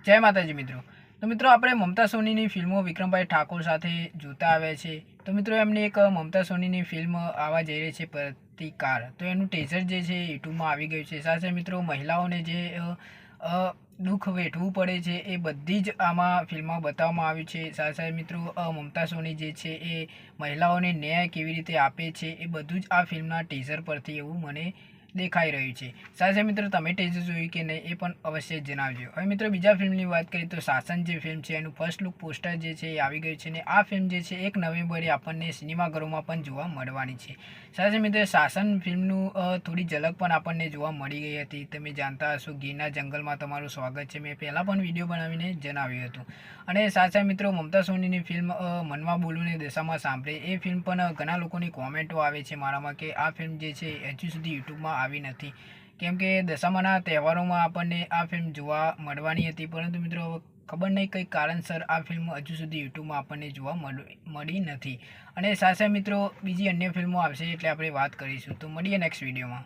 જય માતાજી મિત્રો। તો મિત્રો આપણે મમતા સોનીની ફિલ્મો વિક્રમભાઈ ઠાકોર સાથે જોતા આવ્યા છે। તો મિત્રો એમની એક મમતા સોનીની ફિલ્મ આવવા જઈ રહી છે પ્રતિકાર। તો એનું ટીઝર જે છે યુટ્યુબમાં આવી ગયું છે। સાથે મિત્રો મહિલાઓને જે દુઃખ વેઠવું પડે છે એ બધી જ આમાં ફિલ્મમાં બતાવવામાં આવ્યું છે। સાથે મિત્રો મમતા સોની જે છે એ મહિલાઓને ન્યાય કેવી રીતે આપે છે એ બધું જ આ ફિલ્મના ટીઝર પરથી એવું મને દેખાઈ રહ્યું છે। સાથે મિત્રો તમે ટીઝર જોયું કે નહીં એ પણ અવશ્ય જણાવજો। હવે મિત્રો બીજા ફિલ્મની વાત કરીએ તો શાસન જે ફિલ્મ છે એનું ફર્સ્ટ લુક પોસ્ટર જે છે એ આવી ગયું છે, ને આ ફિલ્મ જે છે 1 નવેમ્બરે આપણને સિનેમાઘરોમાં પણ જોવા મળવાની છે। સાથે મિત્રો શાસન ફિલ્મનું થોડી ઝલક પણ આપણને જોવા મળી ગઈ હતી। તમે જાણતા હશો ગીરના જંગલમાં તમારું સ્વાગત છે, મેં પહેલાં પણ વિડીયો બનાવીને જણાવ્યું હતું। અને સાથે મિત્રો મમતા સોનીની ફિલ્મ મનમાં બોલુને દશામાં સાંભળે એ ફિલ્મ પણ ઘણા લોકોની કોમેન્ટો આવે છે મારામાં કે આ ફિલ્મ જે છે હજુ સુધી યુટ્યુબમાં આવી નથી, કેમ કે દશામાના તહેવારોમાં આપણને આ ફિલ્મ જોવા મળવાની હતી, પરંતુ મિત્રો ખબર નહીં કંઈ કારણસર આ ફિલ્મ હજુ સુધી યુટ્યુબમાં આપણને જોવા મળી નથી। અને સાથે મિત્રો બીજી અન્ય ફિલ્મો આવશે એટલે આપણે વાત કરીશું। તો મળીએ નેક્સ્ટ વિડીયોમાં।